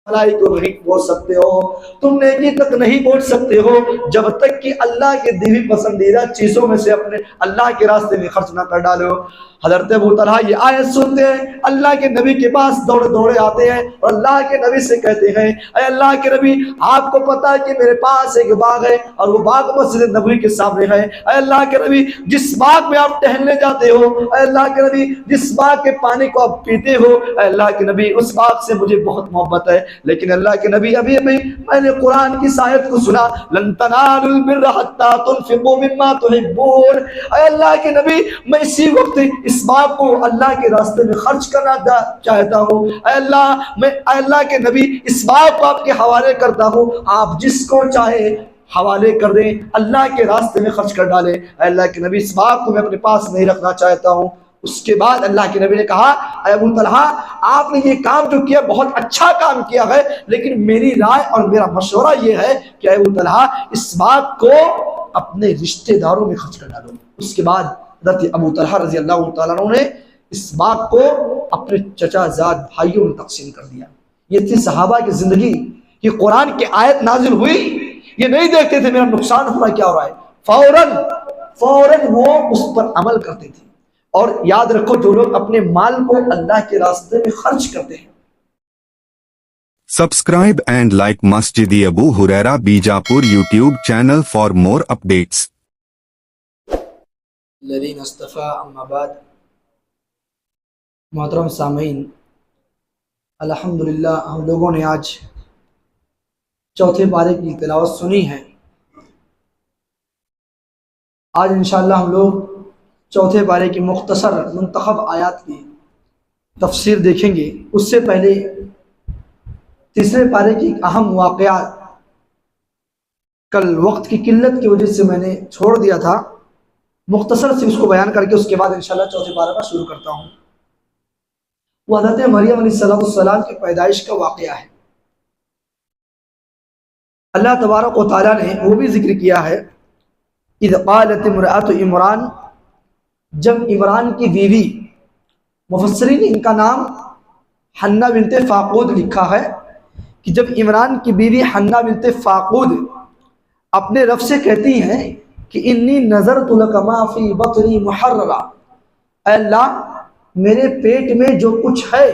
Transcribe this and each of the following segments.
بھلائی کو نہیں پہنچ سکتے ہو، تم نیکی تک نہیں پہنچ سکتے ہو جب تک کہ اللہ کے دی ہوئی پسندیدہ چیزوں میں سے اپنے اللہ کے راستے میں خرچ نہ کر ڈالو۔ حضرت ابو طلحہ یہ آیت سنتے ہیں، اللہ کے نبی کے پاس دوڑے دوڑے آتے ہیں اور اللہ کے نبی سے کہتے ہیں اے اللہ کے نبی، آپ کو پتا ہے کہ میرے پاس ایک باغ ہے اور وہ باغ مسجد نبوی کے سامنے ہے۔ اے اللہ کے نبی، جس باغ میں آپ ٹہلنے جاتے ہو، اے اللہ کے نبی جس باغ کے پانی کو آپ پیتے ہو، اے اللہ کے نبی اس باغ سے مجھے بہت محبت ہے۔ لیکن اللہ کے نبی ابھی میں نے قرآن کی آیت کو سنا، لن تنالوا البر حتى تنفقوا مما تحبون۔ اے اللہ کے نبی میں اسی وقت اس باغ کو اللہ کے راستے میں خرچ کرنا چاہتا ہوں۔ اے اللہ کے نبی اس باغ کو آپ کے حوالے کرتا ہوں، آپ جس کو چاہے حوالے کر دیں، اللہ کے راستے میں خرچ کر ڈالیں۔ اے اللہ کے نبی اس باغ کو میں اپنے پاس نہیں رکھنا چاہتا ہوں۔ اس کے بعد اللہ کے نبی نے کہا اے ابو طلحہ، آپ نے یہ کام جو کیا بہت اچھا کام کیا ہے، لیکن میری رائے اور میرا مشورہ یہ ہے کہ اے ابو طلحہ اس بات کو اپنے رشتہ داروں میں خرچ کر ڈالو۔ اس کے بعد حضرت ابو طلحہ رضی اللہ تعالیٰ عنہ نے اس بات کو اپنے چچا زاد بھائیوں میں تقسیم کر دیا۔ یہ تھی صحابہ کی زندگی کہ قرآن کی آیت نازل ہوئی، یہ نہیں دیکھتے تھے میرا نقصان ہو رہا کیا ہو رہا ہے، فوراً وہ اس پر عمل کرتے تھے۔ اور یاد رکھو جو لوگ اپنے مال کو اللہ کے راستے میں خرچ کرتے ہیں۔ Subscribe and like Masjid Abu Huraira Bijapur YouTube channel for more updates. الذین اصطفیٰ اما بعد، محترم سامعین، الحمدللہ ہم لوگوں نے آج چوتھے پارے کی تلاوت سنی ہے۔ آج انشاءاللہ ہم لوگ چوتھے پارے کی مختصر منتخب آیات کی تفسیر دیکھیں گے۔ اس سے پہلے تیسرے پارے کی ایک اہم واقعات کل وقت کی قلت کی وجہ سے میں نے چھوڑ دیا تھا، مختصر سے اس کو بیان کر کے اس کے بعد انشاءاللہ چوتھے پارے پر شروع کرتا ہوں۔ وہ حضرت مریم علیہ السلام کی پیدائش کا واقعہ ہے۔ اللہ تبارک و تعالیٰ نے وہ بھی ذکر کیا ہے، اذ قالت امرأۃ عمران، جب عمران کی بیوی، مفسرین ان کا نام حنہ بنت فاقود لکھا ہے کہ جب عمران کی بیوی حنہ بنت فاقود اپنے رب سے کہتی ہیں کہ انی نذرت لک ما فی بطنی محررا، اے اللہ میرے پیٹ میں جو کچھ ہے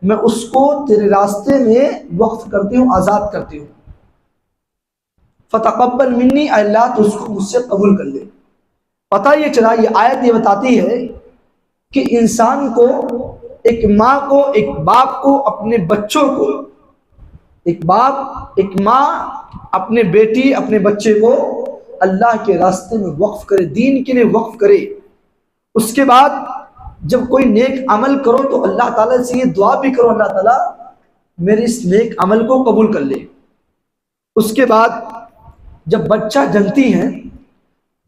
میں اس کو تیرے راستے میں وقف کرتی ہوں، آزاد کرتی ہوں، فتقبل منی، اے اللہ تو اس کو مجھ سے قبول کر لے۔ پتہ یہ چلا، یہ آیت یہ بتاتی ہے کہ انسان کو، ایک ماں کو، ایک باپ کو اپنے بچوں کو، ایک باپ ایک ماں اپنے بیٹی اپنے بچے کو اللہ کے راستے میں وقف کرے، دین کے لیے وقف کرے۔ اس کے بعد جب کوئی نیک عمل کرو تو اللہ تعالیٰ سے یہ دعا بھی کرو اللہ تعالیٰ میرے اس نیک عمل کو قبول کر لے۔ اس کے بعد جب بچہ جنتی ہیں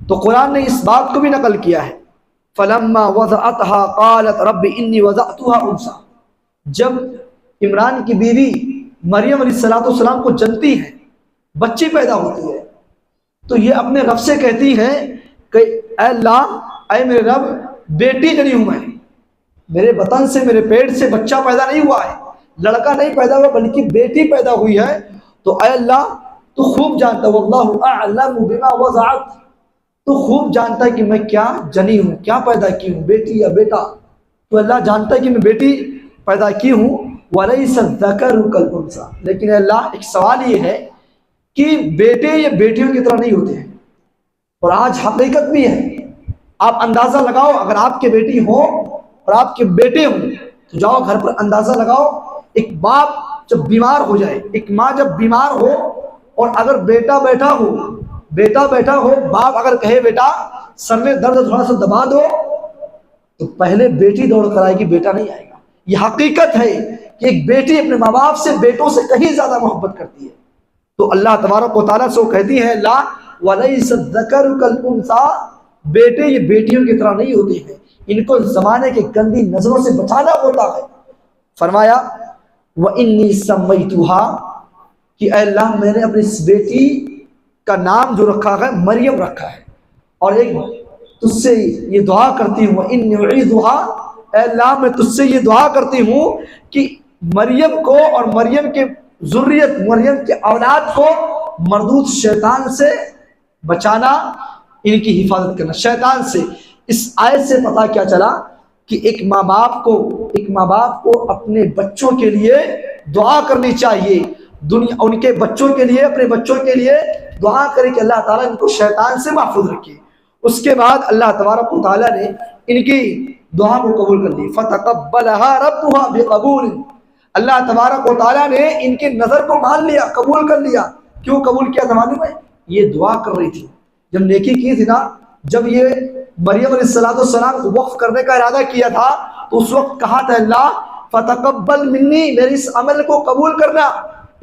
تو قرآن نے اس بات کو بھی نقل کیا ہے، فلما وضعتها قالت رب انی وضعتها انثى، جب عمران کی بیوی مریم علیہ السلام کو جنتی ہیں، بچی پیدا ہوتی ہے، تو یہ اپنے رب سے کہتی ہیں کہ اے اللہ، اے میرے رب، بیٹی جنی ہوں میں، میرے بطن سے، میرے پیٹ سے بچہ پیدا نہیں ہوا ہے، لڑکا نہیں پیدا ہوا بلکہ بیٹی پیدا ہوئی ہے، تو اے اللہ تو خوب جانتا، واللہ اعلم بما وضعت، تو خوب جانتا ہے کہ میں کیا جنی ہوں، کیا پیدا کی ہوں، بیٹی یا بیٹا، تو اللہ جانتا ہے کہ میں بیٹی پیدا کی ہوں۔ وَلَيْسَ الذَّكَرُ كَالْأُنثَىٰ، لیکن اللہ ایک سوال یہ ہے کہ بیٹے یہ بیٹیوں کی طرح نہیں ہوتے ہیں، اور آج حقیقت بھی ہے۔ آپ اندازہ لگاؤ، اگر آپ کے بیٹی ہو اور آپ کے بیٹے ہوں تو جاؤ گھر پر اندازہ لگاؤ، ایک باپ جب بیمار ہو جائے، ایک ماں جب بیمار ہو، اور اگر بیٹا بیٹھا ہو، باپ اگر کہے بیٹا سر میں درد تھوڑا سا دبا دو، تو پہلے بیٹی دوڑ کر آئے گی، بیٹا نہیں آئے گا۔ یہ حقیقت ہے کہ ایک بیٹی اپنے ماں باپ سے بیٹوں سے کہیں زیادہ محبت کرتی ہے۔ تو اللہ تبارک و تعالیٰ سے وہ کہتی ہے لا وَلَيْسَ الذَّكَرُ كَالْأُنثَىٰ، بیٹے یہ بیٹیوں کی طرح نہیں ہوتے ہیں، ان کو زمانے کے گندی نظروں سے بچانا ہوتا ہے۔ فرمایا وَإِنِّي سَمَّيْتُهَا، کہ اے اللہ میں نے اپنی اس بیٹی کا نام جو رکھا ہے مریم رکھا ہے، اور ایک تجھ سے یہ دعا کرتی ہوں وَإِنِّي أُعِيذُهَا، اے اللہ میں تجھ سے یہ دعا کرتی ہوں کہ مریم کو اور مریم کے ذریت مریم کے اولاد کو مردود شیطان سے بچانا، ان کی حفاظت کرنا شیطان سے۔ اس آیت سے پتہ کیا چلا کہ ایک ماں باپ کو اپنے بچوں کے لیے دعا کرنی چاہیے، ان کے بچوں کے لیے، اپنے بچوں کے لیے دعا کرے کہ اللہ تعالیٰ ان کو شیطان سے محفوظ رکھے۔ اس کے بعد اللہ تبارک و تعالیٰ نے ان کی دعا کو قبول کر لی، فَتَقَبَّلَهَا رَبُّهَا بِقَبُولٍ، اللہ تبارک و تعالیٰ نے ان کی نظر کو مان لیا، قبول کر لیا۔ کیوں قبول کیا تھا معلوم ہے؟ یہ دعا کر رہی تھی، جب نیکی کی تھی نا، جب یہ مریم علیہ السلام کو وقف کرنے کا ارادہ کیا تھا تو اس وقت کہا تھا اللہ فتقبل منی، میرے اس عمل کو قبول کرنا۔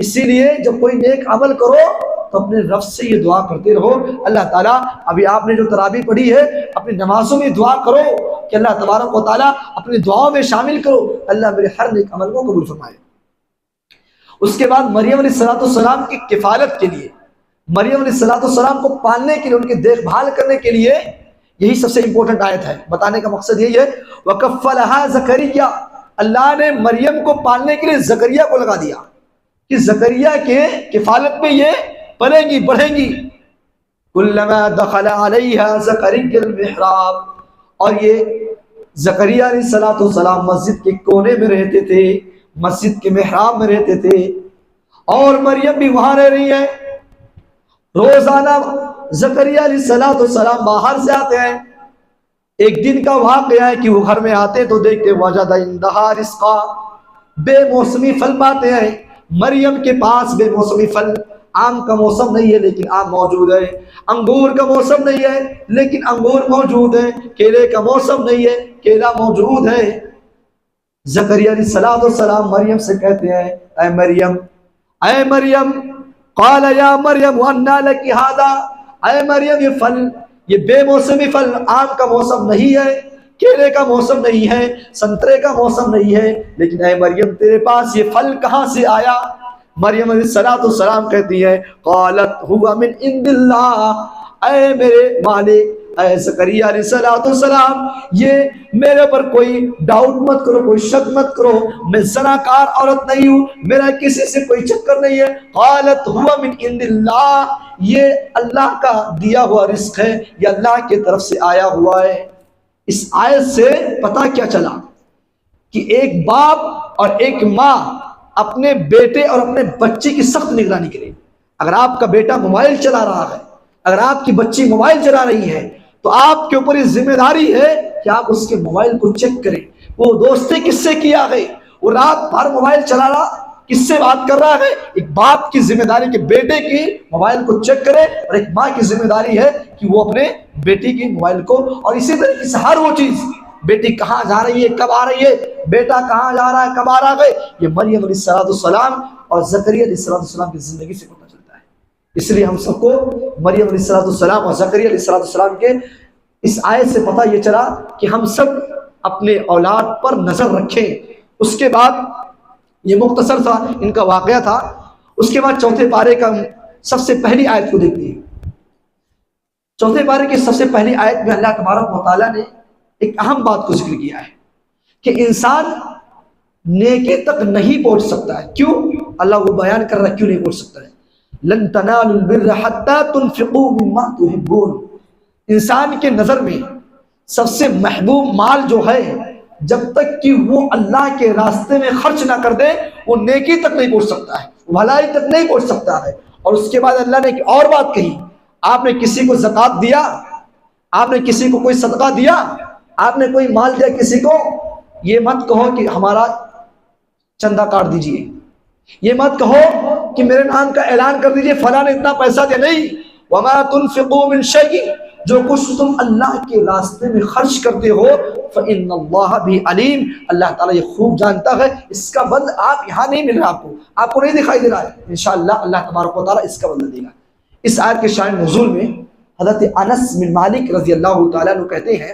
اسی لیے جب کوئی نیک عمل کرو تو اپنے رب سے یہ دعا کرتے رہو، اللہ تعالیٰ، ابھی آپ نے جو تراویح پڑھی ہے اپنی نمازوں میں دعا کرو کہ اللہ تبارک و تعالیٰ اپنی دعاؤں میں شامل کرو، اللہ میرے ہر نیک عمل کو قبول فرمائے۔ اس کے بعد مریم علیہ السلام کی کفالت کے لیے، مریم علیہ السلام کو پالنے کے لیے، ان کی دیکھ بھال کرنے کے لیے، یہی سب سے امپورٹنٹ آیت ہے، بتانے کا مقصد یہی ہے وَكَفَّلَهَا زَكَرِيَّا، اللہ نے مریم کو پالنے کے لیے زکریا کو لگا دیا کہ زکریا کے کفالت میں یہ پلیں گی، بڑھیں گی۔ كُلَّمَا دَخَلَ عَلَيْهَا زَكَرِيَّا الْمِحْرَابَ، اور یہ زکریا علیہ السلام مسجد کے کونے میں رہتے تھے، مسجد کے محراب میں رہتے تھے، اور مریم بھی وہاں رہ رہی ہے۔ روزانہ زکریا علیہ السلام باہر سے آتے ہیں۔ ایک دن کا واقعہ ہے کہ وہ گھر میں آتے تو دیکھتے وجد عندہا رزقا، بے موسمی پھل پاتے ہیں مریم کے پاس، بے موسمی پھل، آم کا موسم نہیں ہے لیکن آم موجود ہے، انگور کا موسم نہیں ہے لیکن انگور موجود ہے، کیلے کا موسم نہیں ہے، کیلا موجود ہے۔ زکریا علیہ السلام مریم سے کہتے ہیں اے مریم، قال یا مریم وَأَنَّىٰ لَكِ هَٰذَا، اے مریم یہ پھل، یہ بے موسمی پھل، آم کا موسم نہیں ہے، کیلے کا موسم نہیں ہے، سنترے کا موسم نہیں ہے، لیکن اے مریم تیرے پاس یہ پھل کہاں سے آیا؟ مریم علیہ السلام کہتی ہے قالت هُوَ مِنْ عِنْدِ اللَّهِ، اے میرے مالک، اے زکریا علیہ السلام، یہ میرے پر کوئی ڈاؤٹ مت کرو، کوئی شک مت کرو، میں زناکار عورت نہیں ہوں، میرا کسی سے کوئی چکر نہیں ہے۔ قالت هُوَ مِنْ عِنْدِ اللَّهِ، یہ اللہ کا دیا ہوا رزق ہے، یہ اللہ کی طرف سے آیا ہوا ہے۔ اس آیت سے پتہ کیا چلا کہ ایک باپ اور ایک ماں اپنے بیٹے اور اپنے بچے کی سخت نگرانی کرے۔ اگر آپ کا بیٹا موبائل چلا رہا ہے، اگر آپ کی بچی موبائل چلا رہی ہے تو آپ کے اوپر یہ ذمہ داری ہے کہ آپ اس کے موبائل کو چیک کریں، وہ دوستی کس سے کیا ہے، وہ رات بھر موبائل چلا رہا کس سے بات کر رہا ہے۔ ایک باپ کی ذمہ داری کہ بیٹے کی موبائل کو چیک کرے، اور ایک ماں کی ذمہ داری ہے کہ وہ اپنے بیٹی کی موبائل کو، اور اسی طریقے سے ہر وہ چیز، بیٹی کہاں جا رہی ہے، کب آ رہی ہے، بیٹا کہاں جا رہا ہے، کب آ رہا ہے، یہ مریم علیہ السلام اور زکریا علیہ السلام کی زندگی سے پتہ چلتا ہے۔ اس لیے ہم سب کو مریم علیہ السلام اور زکریا علیہ السلام کے اس آیت سے پتہ یہ چلا کہ ہم سب اپنے اولاد پر نظر رکھیں۔ اس کے بعد یہ مختصر تھا ان کا واقعہ تھا۔ اس کے بعد چوتھے پارے کا سب سے پہلی آیت کو دیکھتے ہیں۔ چوتھے پارے کی سب سے پہلی آیت میں اللہ تبارک و تعالیٰ نے ایک اہم بات کو ذکر کیا ہے کہ انسان نیکی تک نہیں پہنچ سکتا ہے۔ کیوں؟ اللہ وہ بیان کر رہا ہے کیوں نہیں پہنچ سکتا ہے۔ لن تنالوا البر حتى تنفقوا مما تحبون، انسان کے نظر میں سب سے محبوب مال جو ہے، جب تک کہ وہ اللہ کے راستے میں خرچ نہ کر دے وہ نیکی تک نہیں پہنچ سکتا ہے، بھلائی تک نہیں پہنچ سکتا ہے۔ اور اس کے بعد اللہ نے ایک اور بات کہی، آپ نے کسی کو زکوٰۃ دیا، آپ نے کسی کو کوئی صدقہ دیا، آپ نے کوئی مال دیا کسی کو، یہ مت کہو کہ ہمارا چندہ کاٹ دیجئے، یہ مت کہو کہ میرے نام کا اعلان کر دیجئے فلاں نے اتنا پیسہ دیا، نہیں۔ وَمَا تُنْفِقُوا مِنْ شَيْءٍ، جو کچھ تم اللہ کے راستے میں خرچ کرتے ہو فَإِنَّ اللَّهَ بِهِ عَلِيمٌ، اللہ تعالیٰ یہ خوب جانتا ہے۔ اس کا بدل آپ یہاں نہیں مل رہا، آپ کو نہیں دکھائی دے رہا ہے، انشاءاللہ اللہ تبارک و تعالیٰ اس کا بدل دے گا۔ اس آیت کے شان نزول میں حضرت انس بن مالک رضی اللہ تعالیٰ عنہ کہتے ہیں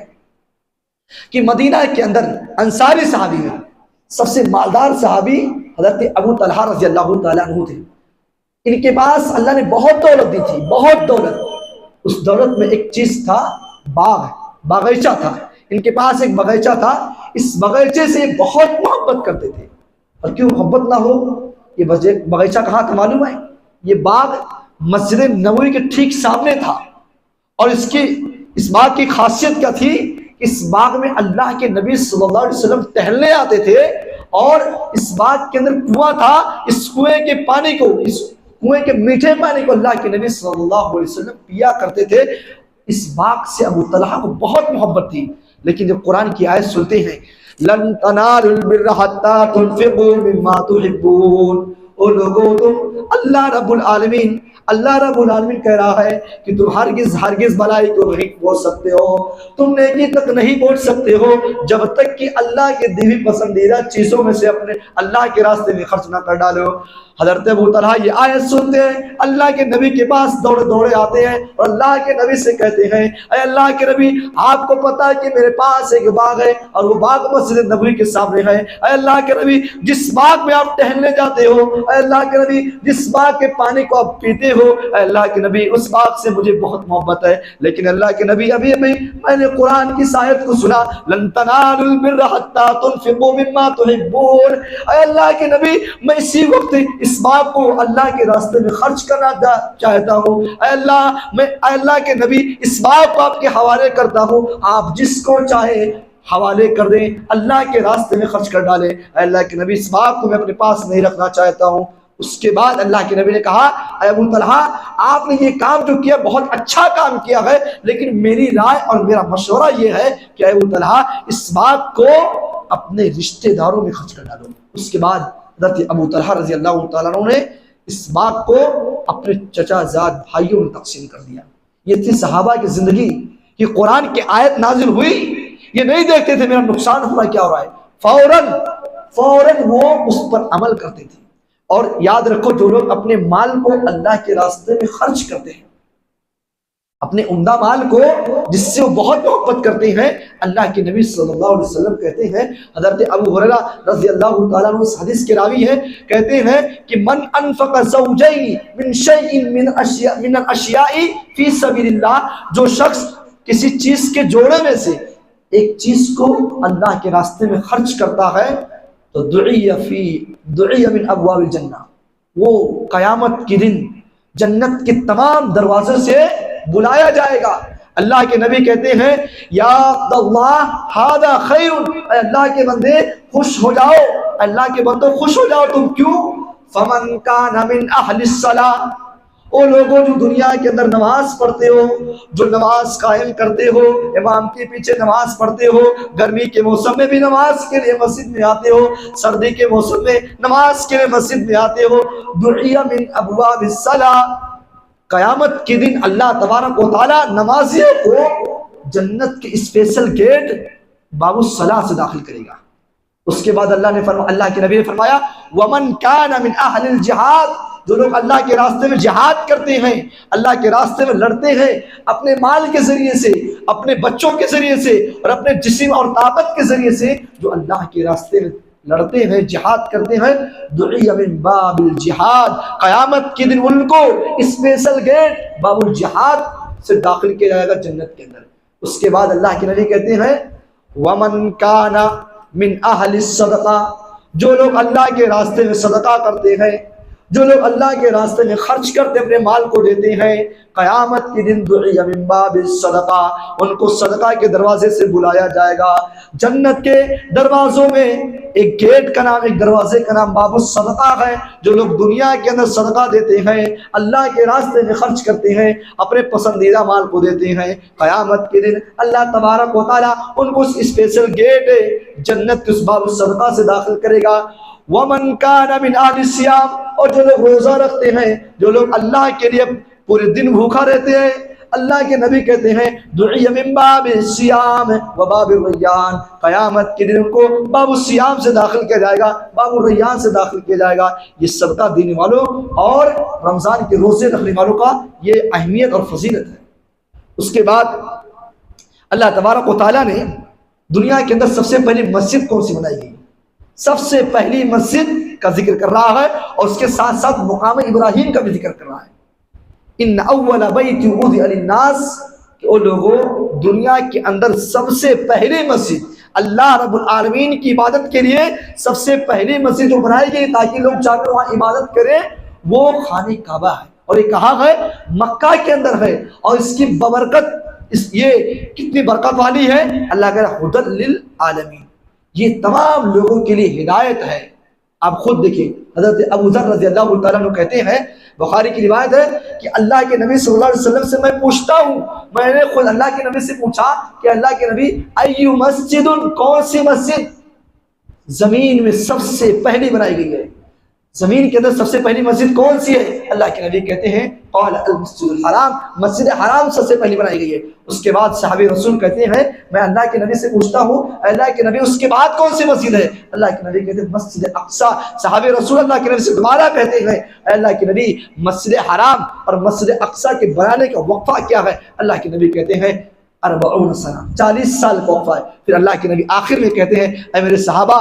کہ مدینہ کے اندر انصاری صحابی میں سب سے مالدار صحابی حضرت ابو طلحہ رضی اللہ تعالیٰ عنہ تھے۔ ان کے پاس اللہ نے بہت دولت دی تھی، بہت دولت۔ اس دولت میں ایک چیز تھا، باغیچہ تھا۔ ان کے پاس ایک باغیچہ تھا، اس باغیچے سے بہت محبت کرتے تھے۔ اور کیوں محبت نہ ہو؟ یہ بغیچہ کہاں تھا معلوم ہے؟ یہ باغ مسجد نبوی کے ٹھیک سامنے تھا، اور اس باغ کی خاصیت کیا تھی؟ اس باغ میں اللہ کے نبی صلی اللہ علیہ وسلم ٹہلنے آتے تھے، اور اس باغ کے اندر کنواں تھا، اس کنویں کے پانی کو، اس کنویں کے میٹھے پانی کو اللہ کے نبی صلی اللہ علیہ وسلم پیا کرتے تھے۔ اس باغ سے ابو طلحہ کو بہت محبت تھی، لیکن جب قرآن کی آیت سنتے ہیں لن تنالوا البر حتى تنفقوا مما تحبون، او لوگوں تم اللہ رب العالمین کہہ رہا ہے کہ تم ہرگز بلائی کو نہیں پہنچ سکتے ہو، تم نیکی تک نہیں پہنچ سکتے ہو جب تک کہ اللہ کے دیوی پسندیدہ چیزوں میں سے اپنے اللہ کے راستے میں خرچ نہ کر ڈالو۔ حضرت ابو طلحہ یہ آیت سنتے ہیں، اللہ کے نبی کے پاس دوڑے آتے ہیں اور اللہ کے نبی سے کہتے ہیں اے اللہ کے نبی، آپ کو پتا ہے کہ میرے پاس ایک باغ ہے اور وہ باغ مسجد نبوی کے سامنے ہے، اے اللہ کے نبی جس باغ میں آپ ٹہلنے جاتے ہو، اے اللہ کے نبی جس باغ کے پانی کو آپ پیتے ہو، اے اللہ کے نبی اس باغ سے مجھے بہت محبت ہے۔ لیکن اللہ کے نبی ابھی میں نے قرآن کی آیت کو سنا، لن تنالوا البر حتى تنفقوا مما تحبون، اے اللہ کے نبی میں اسی وقت اس باغ کو اللہ کے راستے میں خرچ کرنا چاہتا ہوں، اے اللہ کے نبی اس باغ کو آپ کے حوالے کرتا ہوں، آپ جس کو چاہے حوالے کر دیں، اللہ کے راستے میں خرچ کر ڈالیں، اے اللہ کے نبی اس باغ کو میں اپنے پاس نہیں رکھنا چاہتا ہوں۔ اس کے بعد اللہ کے نبی نے کہا اے ابو طلحہ، آپ نے یہ کام جو کیا بہت اچھا کام کیا ہے، لیکن میری رائے اور میرا مشورہ یہ ہے کہ اے ابو طلحہ اس باغ کو اپنے رشتہ داروں میں خرچ کر ڈالو۔ اس کے بعد حضرت ابو طلحہ رضی اللہ تعالیٰ عنہ نے اس باغ کو اپنے چچا زاد بھائیوں میں تقسیم کر دیا۔ یہ تھی صحابہ کی زندگی کہ قرآن کی آیت نازل ہوئی، یہ نہیں دیکھتے تھے میرا نقصان ہو رہا ہے کیا ہو رہا ہے، فوراً وہ اس پر عمل کرتے تھے۔ اور یاد رکھو جو لوگ اپنے مال کو اللہ کے راستے میں خرچ کرتے ہیں، اپنے عمدہ مال کو جس سے وہ بہت محبت کرتے ہیں، اللہ کے نبی صلی اللہ علیہ وسلم کہتے ہیں، حضرت ابو ہریرہ رضی اللہ تعالیٰ عنہ اس حدیث کے راوی ہیں، کہتے ہیں کہ من انفق زوجین من شیء من الاشیاء فی سبیل اللہ، جو شخص کسی چیز کے جوڑے میں سے ایک چیز کو اللہ کے راستے میں خرچ کرتا ہے تو دعی من ابواب الجنہ، وہ قیامت کے دن جنت کے تمام دروازوں سے بلایا جائے گا۔ اللہ کے نبی کہتے ہیں یا اللہ ھذا خیر، اے اللہ کے بندے خوش ہو جاؤ، اللہ کے بندوں خوش ہو جاؤ، تم کیوں؟ فمن کان من اہل الصلاۃ، او لوگوں جو دنیا کے اندر نماز پڑھتے ہو، جو نماز قائم کرتے ہو، امام کے پیچھے نماز پڑھتے ہو، گرمی کے موسم میں بھی نماز کے لیے مسجد میں آتے ہو، سردی کے موسم میں نماز کے لیے مسجد میں آتے ہو، دعی من ابواب الصلاۃ، قیامت کے دن اللہ تبارک و تعالی نمازیوں کو جنت کے اسپیشل گیٹ باب الصلاۃ سے داخل کرے گا۔ اس کے بعد اللہ کے نبی نے فرمایا ومن کان من اہل الجہاد، جو لوگ اللہ کے راستے میں جہاد کرتے ہیں، اللہ کے راستے میں لڑتے ہیں، اپنے مال کے ذریعے سے، اپنے بچوں کے ذریعے سے اور اپنے جسم اور طاقت کے ذریعے سے جو اللہ کے راستے میں لڑتے ہیں، جہاد کرتے ہیں، دعی من باب الجہاد، قیامت کے دن ان کو اسپیشل گیٹ باب الجہاد سے داخل کیا جائے گا جنت کے اندر۔ اس کے بعد اللہ کے نبی کہتے ہیں ومن کان من اہل الصدقہ، جو لوگ اللہ کے راستے میں صدقہ کرتے ہیں، جو لوگ اللہ کے راستے میں خرچ کرتے اپنے مال کو دیتے ہیں، قیامت کے دن دعی من باب الصدقہ، ان کو صدقہ کے دروازے سے بلایا جائے گا۔ جنت کے دروازوں میں ایک گیٹ کا نام، ایک دروازے کا نام باب الصدقہ ہے۔ جو لوگ دنیا کے اندر صدقہ دیتے ہیں، اللہ کے راستے میں خرچ کرتے ہیں، اپنے پسندیدہ مال کو دیتے ہیں، قیامت کے دن اللہ تبارک و تعالیٰ ان کو اس اسپیشل گیٹ جنت کے اس باب الصدقہ سے داخل کرے گا۔ ومن کان من اہل الصیام، اور جو لوگ روزہ رکھتے ہیں، جو لوگ اللہ کے لیے پورے دن بھوکا رہتے ہیں، اللہ کے نبی کہتے ہیں دعی من باب الصیام و باب الریان، قیامت کے دن ان کو باب الصیام سے داخل کیا جائے گا، باب الریان سے داخل کیا جائے گا۔ یہ صدقہ دینے والوں اور رمضان کے روزے رکھنے والوں کا یہ اہمیت اور فضیلت ہے۔ اس کے بعد اللہ تبارک و تعالیٰ نے دنیا کے اندر سب سے پہلی مسجد کون سی بنائی گئی؟ سب سے پہلی مسجد کا ذکر کر رہا ہے اور اس کے ساتھ ساتھ مقام ابراہیم کا بھی ذکر کر رہا ہے۔ ان اول بیت وضع للناس، کہ وہ لوگوں دنیا کے اندر سب سے پہلی مسجد اللہ رب العالمین کی عبادت کے لیے سب سے پہلی مسجد جو بنائی گئی تاکہ لوگ جا کر وہاں عبادت کریں وہ خانہ کعبہ ہے، اور یہ کہاں ہے؟ مکہ کے اندر ہے، اور اس کی ببرکت یہ کتنی برکت والی ہے، اللہ کہہ رہا ہے ہدی للعالمین، یہ تمام لوگوں کے لیے ہدایت ہے۔ آپ خود دیکھیں حضرت ابو ذر رضی اللہ تعالیٰ عنہ کہتے ہیں، بخاری کی روایت ہے کہ اللہ کے نبی صلی اللہ علیہ وسلم سے میں پوچھتا ہوں، میں نے خود اللہ کے نبی سے پوچھا کہ اللہ کے نبی ایو مسجد، کون سی مسجد زمین میں سب سے پہلی بنائی گئی ہے، زمین کے اندر سب سے پہلی مسجد کون سی ہے؟ اللہ کے نبی کہتے ہیں قال المسجد الحرام، مسجد حرام سب سے پہلی بنائی گئی ہے۔ اس کے بعد صحابی رسول کہتے ہیں میں اللہ کے نبی سے پوچھتا ہوں اللہ کے نبی اس کے بعد کون سی مسجد ہے؟ اللہ کے نبی کہتے ہیں مسجد اقصی۔ صحابی رسول اللہ کے نبی سے دوبارہ کہتے ہیں اللہ کے نبی مسجد حرام اور مسجد اقصی کے بنانے کا وقفہ کیا ہے؟ اللہ کے نبی کہتے ہیں 40 سنہ، 40 سال کا وقفہ ہے۔ پھر اللہ کے نبی آخر میں کہتے ہیں اے میرے صحابہ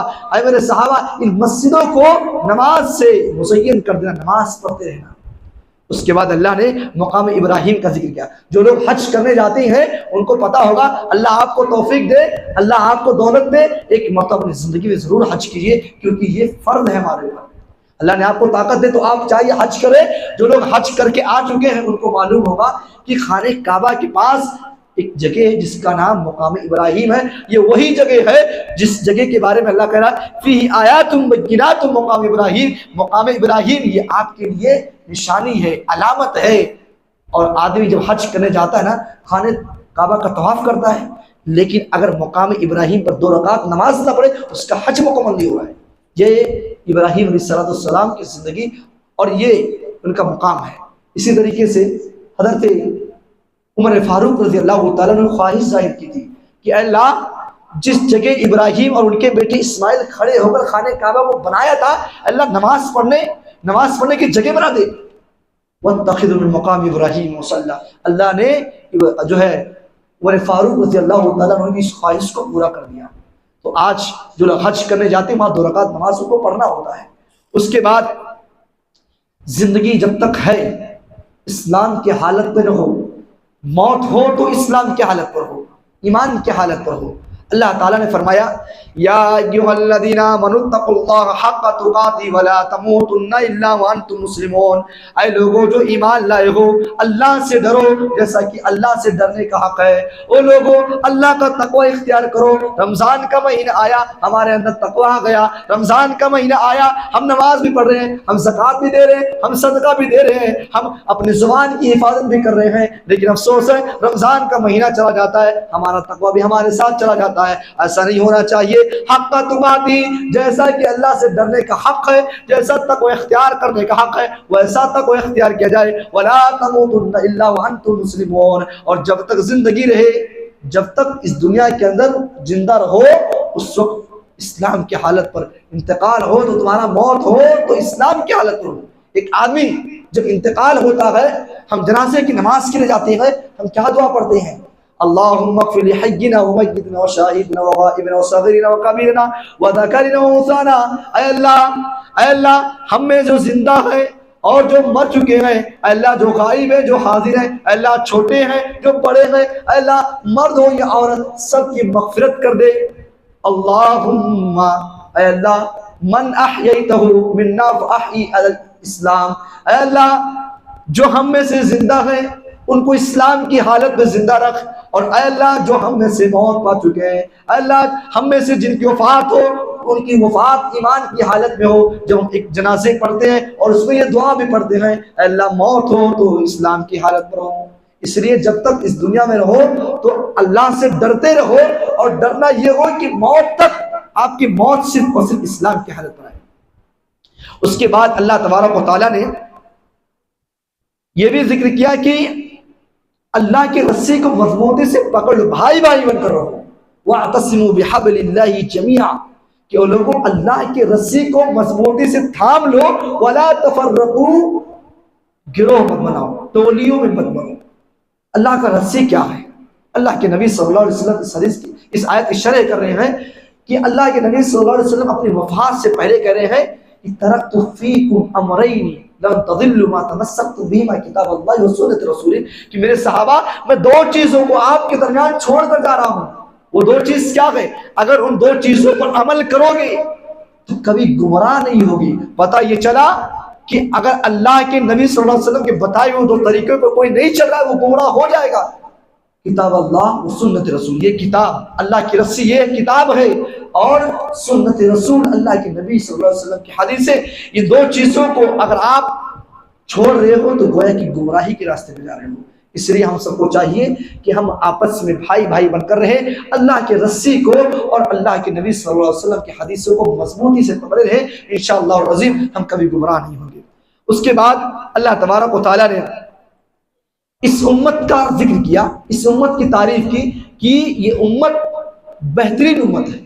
ان مسجدوں کو نماز سے مزین کر دینا، نماز پڑھتے رہنا۔ اس کے بعد اللہ نے مقام ابراہیم کا ذکر کیا۔ جو لوگ حج کرنے جاتے ہیں ان کو پتا ہوگا، اللہ آپ کو توفیق دے، اللہ آپ کو دولت دے، ایک مرتبہ اپنی زندگی میں ضرور حج کیجیے، کیونکہ یہ فرض ہے ہمارے اوپر۔ اللہ نے آپ کو طاقت دے تو آپ چاہیے حج کرے۔ جو لوگ حج کر کے آ چکے ہیں ان کو معلوم ہوگا کہ خانہ کعبہ کے پاس ایک جگہ ہے جس کا نام مقام ابراہیم ہے۔ یہ وہی جگہ ہے جس جگہ کے بارے میں اللہ کہہ رہا ہے فیہ آیات بینات مقام ابراہیم، مقام ابراہیم یہ آپ کے لیے نشانی ہے، علامت ہے۔ اور آدمی جب حج کرنے جاتا ہے نا، خانہ کعبہ کا طواف کرتا ہے، لیکن اگر مقام ابراہیم پر 2 رکعت نماز نہ پڑھے اس کا حج مکمل نہیں ہوا ہے۔ یہ ابراہیم علیہ السلام کی زندگی اور یہ ان کا مقام ہے۔ اسی طریقے سے حضرت عمر فاروق رضی اللہ تعالیٰ نے خواہش ظاہر کی تھی کہ اے اللہ جس جگہ ابراہیم اور ان کے بیٹے اسماعیل کھڑے ہو کر خانہ کعبہ کو بنایا تھا، اللہ نماز پڑھنے کی جگہ بنا دے۔ وَاتَّخِذُ مِن مَقَامِ إِبْرَاهِيمَ مُصَلًّى، اللہ نے جو ہے عمر فاروق رضی اللہ تعالیٰ عنہ کی اس خواہش کو پورا کر دیا۔ تو آج جو لوگ حج کرنے جاتے ہیں وہاں 2 رکعت نماز کو پڑھنا ہوتا ہے۔ اس کے بعد زندگی جب تک ہے اسلام کی حالت میں نہ ہو، موت ہو تو اسلام کی حالت پر ہو، ایمان کی حالت پر ہو۔ اللہ تعالیٰ نے فرمایا یا ایھا الذین آمنوا اتقوا اللہ حق تقاتہ ولا تموتن الا وانتم مسلمون، اے لوگوں جو ایمان لائے ہو اللہ سے ڈرو جیسا کہ اللہ سے ڈرنے کا حق ہے۔ او لوگوں اللہ کا تقوی اختیار کرو۔ رمضان کا مہینہ آیا، ہمارے اندر تقوی آ گیا۔ رمضان کا مہینہ آیا، ہم نماز بھی پڑھ رہے ہیں، ہم زکوٰۃ بھی دے رہے ہیں، ہم صدقہ بھی دے رہے ہیں، ہم اپنی زبان کی حفاظت بھی کر رہے ہیں، لیکن افسوس ہے رمضان کا مہینہ چلا جاتا ہے، ہمارا تقوی بھی ہمارے ساتھ چلا جاتا ہے۔ ایسا نہیں ہونا چاہیے۔ حق تقاتی، جیسا کہ اللہ سے ڈرنے کا حق ہے، جیسا تقوی اختیار کرنے کا حق ہے ویسا تقوی اختیار کیا جائے۔ ولا تموتن الا وانتم مسلمون، اور جب تک زندگی رہے، جب تک اس دنیا کے اندر زندہ رہو اس وقت اسلام کی حالت پر، انتقال ہو تو تمہارا موت ہو تو اسلام کی حالت پر ہو۔ ایک آدمی جب انتقال ہوتا ہے، ہم جنازے کی نماز کے لیے جاتے ہیں، ہم کیا دعا پڑھتے ہیں؟ اللهم اغفر لحينا وميتنا وشاهدنا وغائبنا وصغيرنا وكبيرنا وذكرنا وانثانا، اے اللہ ہم میں جو زندہ ہے اور جو مر چکے ہیں، اے اللہ جو غائب ہے جو حاضر ہیں، اے اللہ چھوٹے ہیں جو بڑے ہیں، اے اللہ مرد ہو یا عورت سب کی مغفرت کر دے۔ اللہم، اے اللہ من احییتہ منا فاحیی علی الاسلام، اے اللہ جو ہم میں سے زندہ ہیں ان کو اسلام کی حالت میں زندہ رکھ، اور اے اللہ جو ہم میں سے موت پا چکے ہیں، اے اللہ ہم میں سے جن کی وفات ہو ان کی وفات ایمان کی حالت میں ہو۔ جب ہم ایک جنازے پڑھتے ہیں اور اس میں یہ دعا بھی پڑھتے ہیں اے اللہ موت ہو تو اسلام کی حالت پر ہو۔ اس لیے جب تک اس دنیا میں رہو تو اللہ سے ڈرتے رہو، اور ڈرنا یہ ہو کہ موت تک آپ کی موت صرف اور صرف اسلام کی حالت پر آئے۔ اس کے بعد اللہ تبارک و تعالیٰ نے یہ بھی ذکر کیا کہ اللہ کی رسی کو مضبوطی سے پکڑ لو، بھائی بھائی بن کر رہو۔ وَاعْتَصِمُوا بِحَبْلِ اللَّهِ جَمِيعًا، کہ وہ لوگوں اللہ کی رسی کو مضبوطی سے تھام لو۔ وَلَا تَفَرَّقُوا، گروہ مت بناؤ، ٹولیوں میں مت بنو۔ اللہ کا رسی کیا ہے؟ اللہ کے نبی صلی اللہ علیہ وسلم اس حدیث کی اس آیت کی شرح کر رہے ہیں کہ اللہ کے نبی صلی اللہ علیہ وسلم اپنی وفات سے پہلے کہہ رہے ہیں کہ تَرَكْتُ فِيكُمْ أَمْرَيْنِ لن تضلوا ما تمسكتم بهما كتاب الله وسنة رسوله، کہ میرے صحابہ میں 2 چیزوں کو آپ کے درمیان چھوڑ کر جا رہا ہوں۔ وہ دو چیز کیا ہے؟ اگر ان دو چیزوں پر عمل کرو گے تو کبھی گمراہ نہیں ہوگی۔ پتہ یہ چلا کہ اگر اللہ کے نبی صلی اللہ علیہ وسلم کے بتائے ہوئے دو طریقوں پر کوئی نہیں چل رہا ہے وہ گمراہ ہو جائے گا۔ کتاب اللہ و سنت رسول، یہ کتاب اللہ کی رسی یہ کتاب ہے، اور سنت رسول اللہ کے نبی صلی اللہ علیہ وسلم کی حدیث ہے، یہ دو چیزوں کو اگر آپ چھوڑ رہے ہو تو گویا کہ گمراہی کے راستے پہ جا رہے ہو۔ اس لیے ہم سب کو چاہیے کہ ہم آپس میں بھائی بھائی بن کر رہیں، اللہ کے رسی کو اور اللہ کے نبی صلی اللہ علیہ وسلم کی حدیثوں کو مضبوطی سے پکڑے رہیں، انشاءاللہ العظیم ہم کبھی گمراہ نہیں ہوں گے۔ اس کے بعد اللہ تبارک و تعالیٰ نے اس امت کا ذکر کیا، اس امت کی تعریف کی کہ یہ امت بہترین امت ہے۔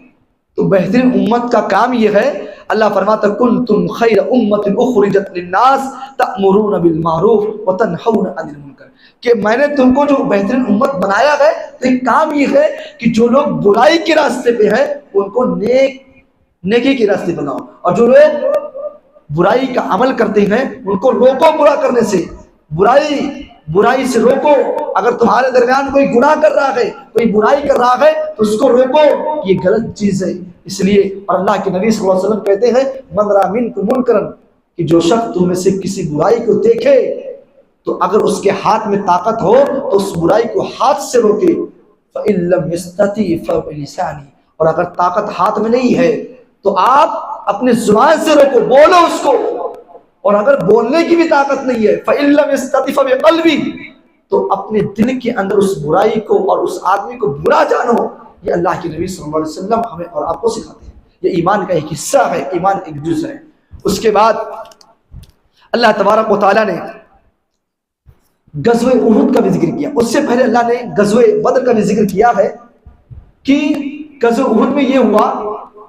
تو بہترین امت کا کام یہ ہے، اللہ فرماتا کنتم خیر امت اخرجت للناس تأمرون بالمعروف وتنہون عن المنکر، کہ میں نے تم کو جو بہترین امت بنایا ہے تو ایک کام یہ ہے کہ جو لوگ برائی کے راستے پہ ہیں ان کو نیکی کے راستے بناؤ، اور جو لوگ برائی کا عمل کرتے ہیں ان کو روکو برا کرنے سے، برائی سے روکو۔ اگر تمہارے درمیان کوئی گناہ کر رہا ہے، کوئی برائی کر رہا ہے تو اس کو روکو، یہ غلط چیز ہے۔ اس لیے اور اللہ کے نبی صلی اللہ علیہ وسلم کہتے ہیں من رأى منکم منکرا، کہ جو شخص تم میں سے کسی برائی کو دیکھے تو اگر اس کے ہاتھ میں طاقت ہو تو اس برائی کو ہاتھ سے روکے، فإن لم يستطع فبلسانه، اور اگر طاقت ہاتھ میں نہیں ہے تو آپ اپنے زبان سے روکو، بولو اس کو، اور اگر بولنے کی بھی طاقت نہیں ہے فإن لم يستطع فبقلبه، تو اپنے دل کے اندر اس برائی کو اور اس آدمی کو برا جانو۔ یہ اللہ کے نبی صلی اللہ علیہ وسلم ہمیں اور آپ کو سکھاتے ہیں، یہ ایمان کا ایک حصہ ہے، ایمان ایک جز ہے۔ اس کے بعد اللہ تبارک و تعالیٰ نے غزوہ احد کا بھی ذکر کیا، اس سے پہلے اللہ نے غزوہ بدر کا بھی ذکر کیا ہے کہ غزوہ احد میں یہ ہوا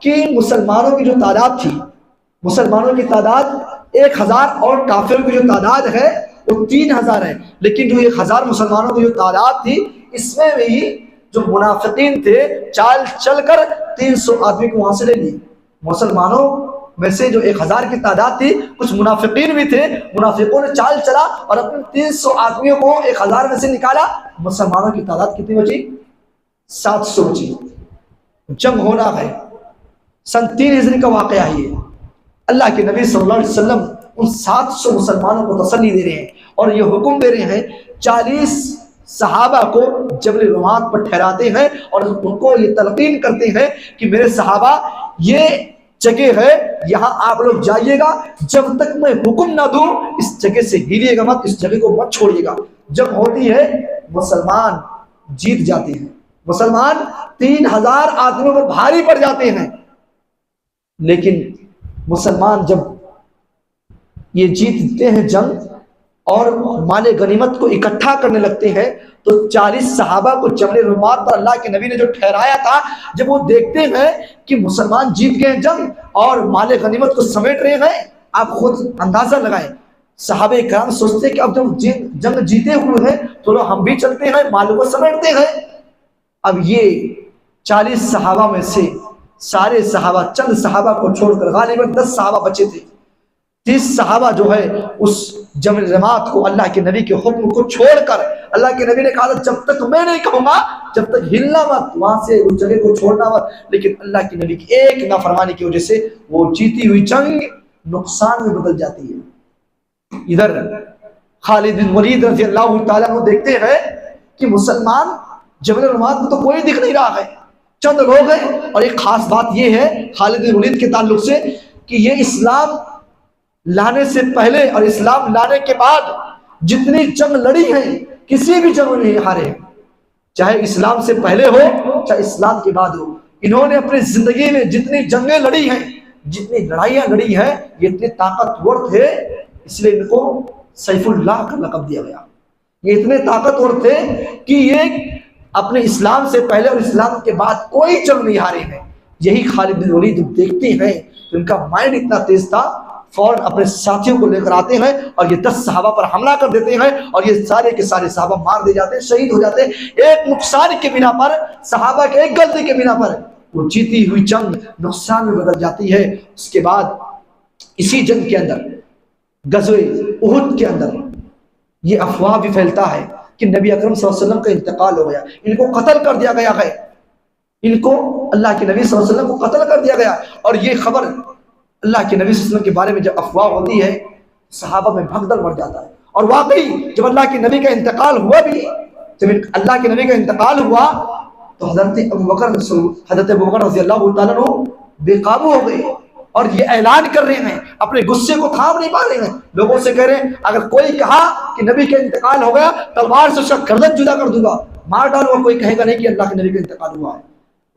کہ مسلمانوں کی جو تعداد تھی، مسلمانوں کی تعداد 1000 اور کافروں کی جو تعداد ہے وہ 3000 ہے، لیکن جو 1000 مسلمانوں کی جو تعداد تھی اس میں بھی جو منافقین تھے چال چل کر 300 آدمی کو وہاں سے لے لیے۔ مسلمانوں میں سے جو 1000 کی تعداد تھی کچھ منافقین بھی تھے، منافقوں نے چال چلا اور اپنے 300 آدمیوں کو 1000 میں سے نکالا، مسلمانوں کی تعداد کتنی بچی؟ 700 بچی۔ جنگ ہونا ہے، سن 3 ہجری کا واقعہ ہے یہ۔ اللہ کے نبی صلی اللہ علیہ وسلم ان 700 مسلمانوں کو تسلی دے رہے ہیں اور یہ حکم دے رہے ہیں، 40 صحابہ کو جبل رمات پر ٹھہراتے ہیں اور ان کو یہ تلقین کرتے ہیں کہ میرے صحابہ یہ جگہ ہے، یہاں آپ لوگ جائیے گا، جب تک میں حکم نہ دوں اس جگہ سے ہلیے گا مت، اس جگہ کو مت چھوڑیے گا۔ جب ہوتی ہے مسلمان جیت جاتے ہیں، مسلمان 3000 آدمیوں پر بھاری پڑ جاتے ہیں، لیکن مسلمان جب یہ جیتتے ہیں جنگ اور مال غنیمت کو اکٹھا کرنے لگتے ہیں تو 40 صحابہ کو جبل رمات پر اللہ کے نبی نے جو ٹھہرایا تھا، جب وہ دیکھتے ہیں کہ مسلمان جیت گئے جنگ اور مال غنیمت کو سمیٹ رہے ہیں، آپ خود اندازہ لگائیں، صحابہ کرام سوچتے کہ اب جب جنگ جیتے ہوئے ہیں تو ہم بھی چلتے ہیں مال کو سمیٹتے ہیں۔ اب یہ 40 صحابہ میں سے سارے صحابہ، چند صحابہ کو چھوڑ کر غالباً 10 صحابہ بچے تھے، 30 صحابہ جو ہے اس جبل رمات کو اللہ کے نبی کے حکم کو چھوڑ کر، اللہ کے نبی نے کہا جب تک میں نہیں کہوں گا جب تک ہلنا مت، وہاں سے اس جگہ کو چھوڑنا مت، لیکن اللہ کے نبی کی ایک نافرمانی کی وجہ سے وہ جیتی ہوئی جنگ نقصان میں بدل جاتی ہے۔ ادھر خالد بن ولید رضی اللہ تعالیٰ عنہ دیکھتے ہیں کہ مسلمان جبل رمات میں تو کوئی دکھ نہیں رہا ہے، چند لوگ ہیں، اور ایک خاص بات یہ ہے خالد بن ولید کے تعلق سے کہ یہ اسلام لانے سے پہلے اور اسلام لانے کے بعد جتنی جنگ لڑی ہیں کسی بھی جنگ میں نہیں ہارے ہیں، چاہے اسلام سے پہلے ہو چاہے اسلام کے بعد ہو۔ انہوں نے اپنی زندگی میں جتنی جنگیں لڑی ہیں، جتنی لڑائیاں لڑی ہیں، یہ اتنے طاقتور تھے، اس لیے ان کو سیف اللہ کا لقب دیا گیا۔ یہ اتنے طاقتور تھے کہ یہ اپنے اسلام سے پہلے اور اسلام کے بعد کوئی جنگ نہیں ہارے ہیں۔ یہی خالد بن ولید دیکھتے ہیں تو ان کا مائنڈ اتنا تیز تھا، فوراً اپنے ساتھیوں کو لے کر آتے ہیں اور یہ 10 صحابہ پر حملہ کر دیتے ہیں اور یہ سارے کے سارے صحابہ مار دے جاتے ہیں، شہید ہو جاتے ہیں، ایک نقصان کے بنا پر، صحابہ کے ایک غلطی کے بنا پر وہ جیتی ہوئی جنگ نقصان میں بدل جاتی ہے۔ اس کے بعد اسی جنگ کے اندر، غزوہ احد کے اندر، یہ افواہ بھی پھیلتا ہے کہ نبی اکرم صلی اللہ علیہ وسلم کا انتقال ہو گیا، ان کو قتل کر دیا گیا ہے۔ ان کو اللہ کے نبی صلی اللہ علیہ وسلم کو قتل کر دیا گیا. اور یہ خبر اللہ کے نبی صلی اللہ علیہ وسلم کے بارے میں جب افواہ ہوتی ہے صحابہ میں بھگدڑ مر جاتا ہے. اور واقعی جب اللہ کے نبی کا انتقال ہوا بھی، جب اللہ کے نبی کا انتقال ہوا تو حضرت ابوبکر رضی اللہ تعالیٰ عنہ بے قابو ہو گئے اور یہ اعلان کر رہے ہیں، اپنے غصے کو تھام نہیں پا رہے ہیں. لوگوں سے کہہ رہے ہیں اگر کوئی کہا کہ نبی کا انتقال ہو گیا تلوار سے اس کا گردن جدا کر دوں گا، مار ڈالوں گا. کوئی کہے گا نہیں کہ اللہ کے نبی کا انتقال ہوا ہے.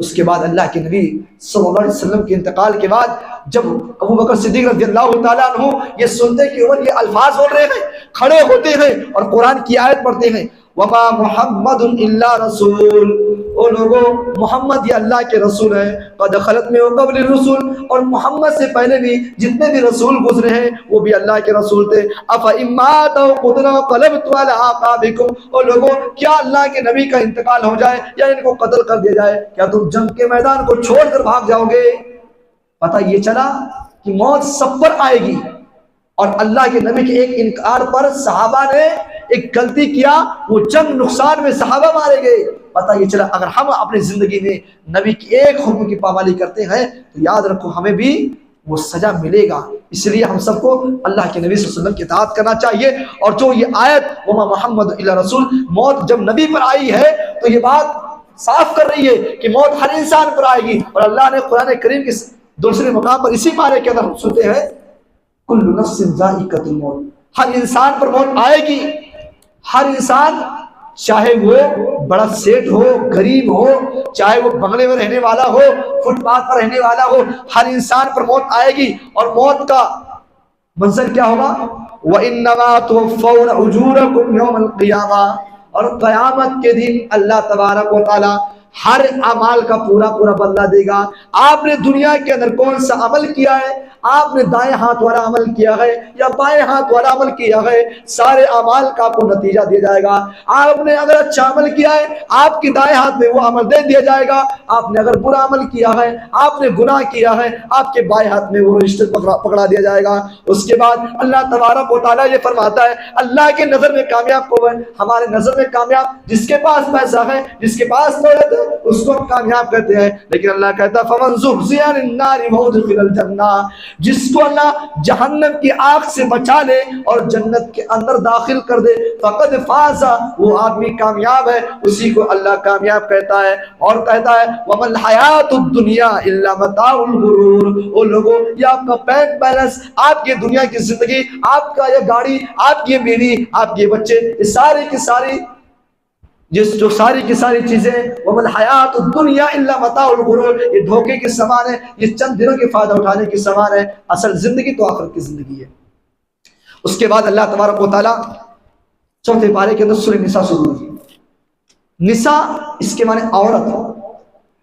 اس کے بعد اللہ کے نبی صلی اللہ علیہ وسلم کے انتقال کے بعد جب ابوبکر صدیق رضی اللہ تعالیٰ عنہ یہ سنتے کہ عمر یہ الفاظ بول رہے ہیں، کھڑے ہوتے ہیں اور قرآن کی آیت پڑھتے ہیں، وما محمد الا رسول. او لوگوں، محمد یہ اللہ کے رسول ہے. قد خلت من قبل الرسل، اور محمد سے پہلے بھی جتنے بھی رسول گزرے ہیں وہ بھی اللہ کے رسول تھے. افإن مات أو قتل انقلبتم على أعقابكم. او لوگوں، کیا اللہ کے نبی کا انتقال ہو جائے یا ان کو قتل کر دیا جائے کیا تم جنگ کے میدان کو چھوڑ کر بھاگ جاؤ گے؟ پتہ یہ چلا کہ موت سب پر آئے گی. اور اللہ کے نبی کے ایک انکار پر صحابہ نے ایک غلطی کیا، وہ جنگ نقصان میں صحابہ مارے گئے. پتہ یہ چلا اگر ہم اپنی زندگی میں نبی کی ایک حکم کی پابندی کرتے ہیں تو یاد رکھو ہمیں بھی وہ سزا ملے گا. اس لیے ہم سب کو اللہ کے نبی صلی اللہ علیہ وسلم کی اطاعت کرنا چاہیے. اور جو یہ آیت وما محمد الا رسول، موت جب نبی پر آئی ہے تو یہ بات صاف کر رہی ہے کہ موت ہر انسان پر آئے گی. اور اللہ نے قرآن کریم کے دوسرے مقام پر اسی بارے کے اندر ہم سنتے ہیں کل نفس ذائقۃ الموت، ہر انسان پر موت آئے گی. ہر انسان، چاہے وہ بڑا سیٹ ہو، غریب ہو، چاہے وہ بنگلے میں رہنے والا ہو، فٹ پاتھ پر رہنے والا ہو، ہر انسان پر موت آئے گی. اور موت کا منظر کیا ہوگا؟ وَإِنَّمَا تُوَفَّوْنَ أُجُورَكُمْ يَوْمَ الْقِيَامَةِ. اور قیامت کے دن اللہ تبارک و تعالی ہر اعمال کا پورا پورا بدلہ دے گا. آپ نے دنیا کے اندر کون سا عمل کیا ہے، آپ نے دائیں ہاتھ والا عمل کیا ہے یا بائیں ہاتھ والا عمل کیا ہے، سارے اعمال کا آپ کو نتیجہ دیا جائے گا. آپ نے اگر اچھا عمل کیا ہے آپ کی دائیں ہاتھ میں وہ عمل دے دیا جائے گا. آپ نے اگر برا عمل کیا ہے، آپ نے گناہ کیا ہے، آپ کے بائیں ہاتھ میں وہ رشتہ پکڑا دیا جائے گا. اس کے بعد اللہ تبارک و تعالیٰ یہ فرماتا ہے اللہ کے نظر میں کامیاب کون ہے؟ ہمارے نظر میں کامیاب جس کے پاس پیسہ ہے، جس کے پاس دولت ہے، اس کو ہم کامیاب کہتے ہیں. لیکن اللہ کہتا ہے فمن زحزح عن النار وادخل الجنہ، جس کو اللہ جہنم کی آگ سے بچا لے اور جنت کے اندر داخل کر دے فقد فاز، وہ آدمی کامیاب ہے، اسی کو اللہ کامیاب کہتا ہے. اور کہتا ہے وما الحیات الدنیا الا متاع الغرور. او لوگوں، یہ آپ کا بینک بیلنس، آپ کی دنیا کی زندگی، آپ کا یہ گاڑی، آپ کی بیوی، آپ کے بچے، یہ ساری کی ساری جو ساری کی ساری چیزیں وَمَا الْحَيَاةُ الدُّنْيَا إِلَّا مَتَاعُ الْغُرُورِ، یہ دھوکے کی سامان ہے، یہ چند دنوں کے فائدہ اٹھانے کی سامان ہے. اصل زندگی تو آخرت کی زندگی ہے. اس کے بعد اللہ تبارک و تعالیٰ چوتھے پارے کے اندر سورہ نساء شروع ہوئی. نساء اس کے معنی عورت،